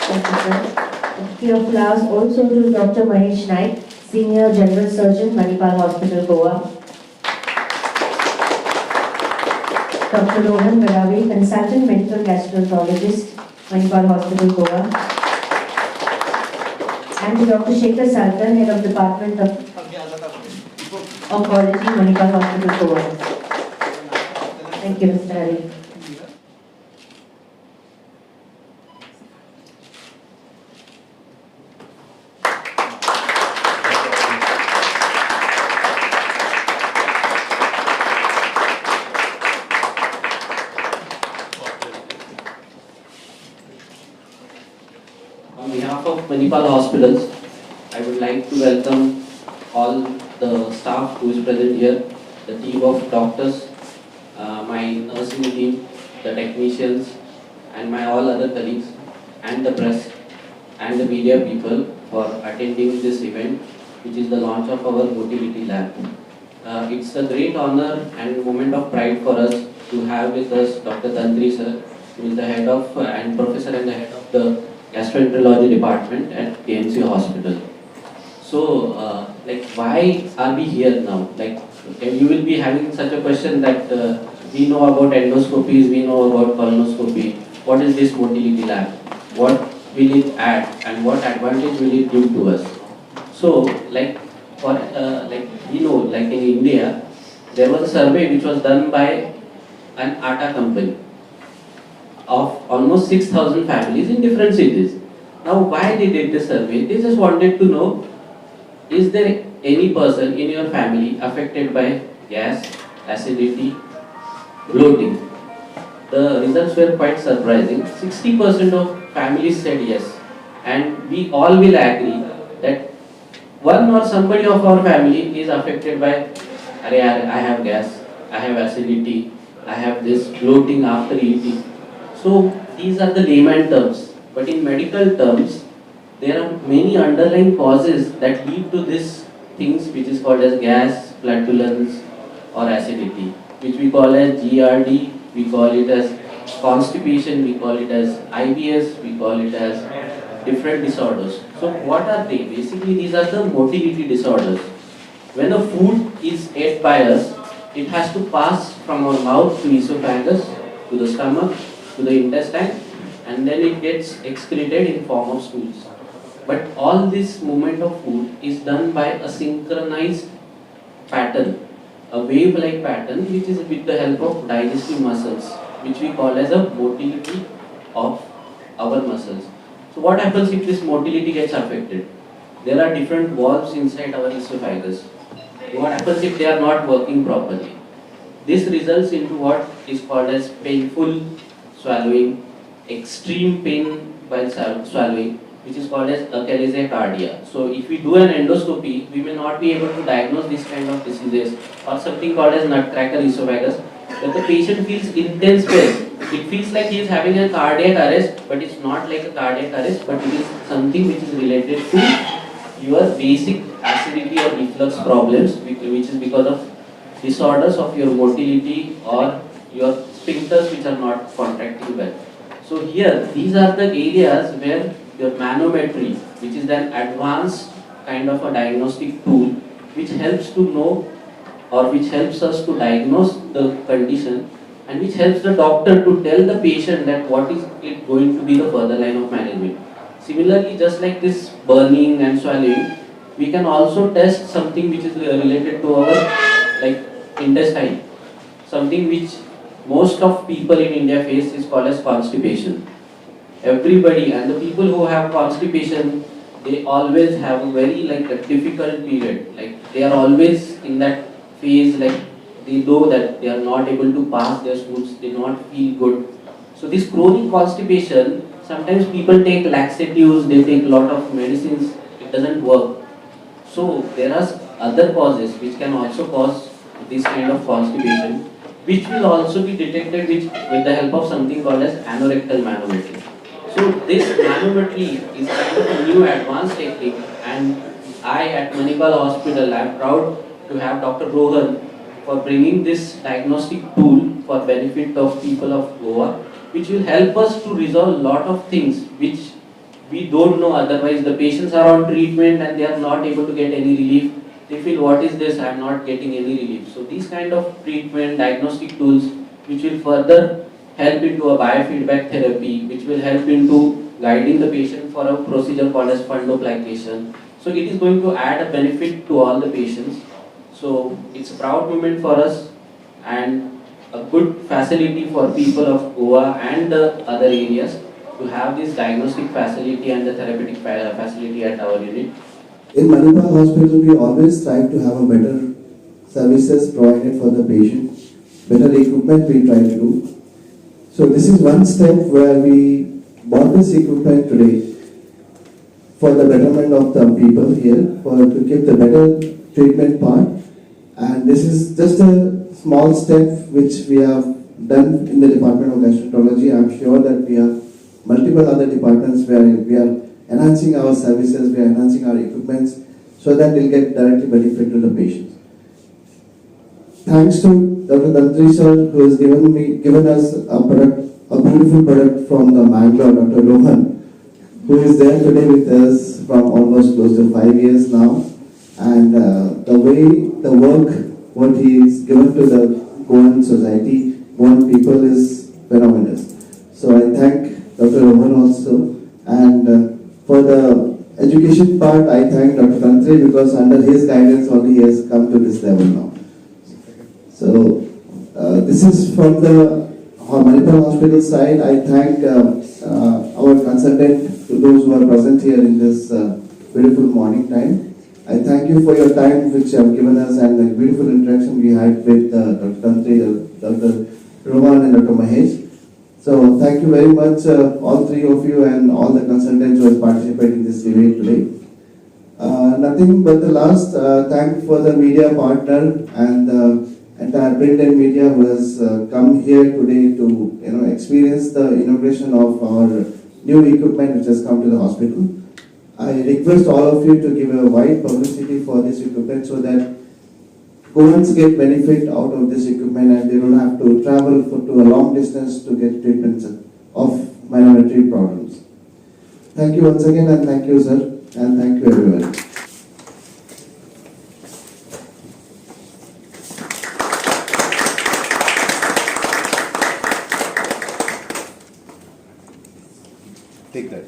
Thank you, sir. A bouquet of flowers also to Dr. Mahesh Naik, Senior General Surgeon, Manipal Hospital, Goa. Dr. Rohan Gadave, Consultant Medical Gastroenterologist, Manipal Hospital, Goa. And to Dr. Shekhar Salkar, Head of Department of Oncology, Manipal Hospital, Goa. Thank you, Mr. Hari. On behalf of Manipal Hospitals, I would like to welcome all the staff who is present here, the team of doctors, my nursing team, the technicians, and my all other colleagues, and the press, and the media people for attending this event, which is the launch of our Motility Lab. It's a great honor and moment of pride for us to have with us Dr. Tantri sir, who is the head of and professor and the head of the gastroenterology department at KMC Hospital. So, why are we here now? Like, you will be having such a question that we know about endoscopies, we know about colonoscopy. What is this motility lab? What will it add, and what advantage will it give to us? So, we know, like in India, there was a survey which was done by an ATA company of almost 6,000 families in different cities. Now, why they did the survey? They just wanted to know, is there any person in your family affected by gas, acidity, bloating? The results were quite surprising. 60% of families said yes. And we all will agree that one or somebody of our family is affected by, I have gas, I have acidity, I have this bloating after eating. So these are the layman terms, but in medical terms, there are many underlying causes that lead to these things which is called as gas, flatulence or acidity, which we call as GRD, we call it as constipation, we call it as IBS, we call it as different disorders. So what are they? Basically these are the motility disorders. When a food is ate by us, it has to pass from our mouth to esophagus, to the stomach, to the intestine, and then it gets excreted in form of stools. But all this movement of food is done by a synchronized pattern, a wave-like pattern, which is with the help of digestive muscles, which we call as a motility of our muscles. So what happens if this motility gets affected? There are different valves inside our esophagus. What happens if they are not working properly? This results into what is called as painful swallowing, extreme pain while swallowing, which is called as achalasia. So if we do an endoscopy, we may not be able to diagnose this kind of diseases, or something called as nutcracker esophagus, where the patient feels intense pain. It feels like he is having a cardiac arrest, but it's not like a cardiac arrest, but it is something which is related to your basic acidity or reflux problems, which is because of disorders of your motility or your sphincters which are not contracting well. So here, these are the areas where your manometry, which is an advanced kind of a diagnostic tool, which helps to know or which helps us to diagnose the condition, and which helps the doctor to tell the patient that what is it going to be the further line of management. Similarly, just like this burning and swallowing, we can also test something which is related to our like intestine, something which most of people in India face is called as constipation. Everybody, and the people who have constipation, they always have a very like a difficult period. Like they are always in that phase, like they know that they are not able to pass their stools, they do not feel good. So this chronic constipation, sometimes people take laxatives, they take a lot of medicines, it doesn't work. So there are other causes which can also cause this kind of constipation, which will also be detected with the help of something called as anorectal manometry. So this manometry is kind of a new advanced technique, and I at Manipal Hospital, I am proud to have Dr. Rohan for bringing this diagnostic tool for benefit of people of Goa, which will help us to resolve a lot of things which we don't know, otherwise the patients are on treatment and they are not able to get any relief. They feel, what is this, I am not getting any relief. So these kind of treatment diagnostic tools which will further help into a biofeedback therapy, which will help into guiding the patient for a procedure called as fundoplication. So it is going to add a benefit to all the patients. So it's a proud moment for us and a good facility for people of Goa and the other areas to have this diagnostic facility and the therapeutic facility at our unit. In Manipal Hospital, we always strive to have a better services provided for the patient, better equipment we try to do. So this is one step where we bought this equipment today for the betterment of the people here, for to give the better treatment part. And this is just a small step which we have done in the Department of Gastroenterology. I'm sure that we have multiple other departments where we are enhancing our services, we are enhancing our equipments so that we'll get directly benefit to the patients. Thanks to Dr. Dantri sir who has given us a product, a beautiful product from the Mangalore, Dr. Rohan, who is there today with us from almost close to 5 years now. And the way, the work, what he is given to the Goan society, Goan people is phenomenal. So I thank Dr. Rohan also. And for the education part, I thank Dr. Tantri because under his guidance only he has come to this level now. So this is from the Manipal Hospital side. I thank our consultant, to those who are present here in this beautiful morning time. I thank you for your time which you have given us and the beautiful interaction we had with Dr. Tantri, Dr. Roman and Dr. Mahesh. So thank you very much all three of you and all the consultants who have participated in this debate today. Nothing but the last thank for the media partner and the entire print and media who has come here today to experience the inauguration of our new equipment which has come to the hospital. I request all of you to give a wide publicity for this equipment so that Goans get benefit out of this equipment and they don't have to travel to a long distance to get treatments of minority problems. Thank you once again and thank you sir and thank you everyone. Take that.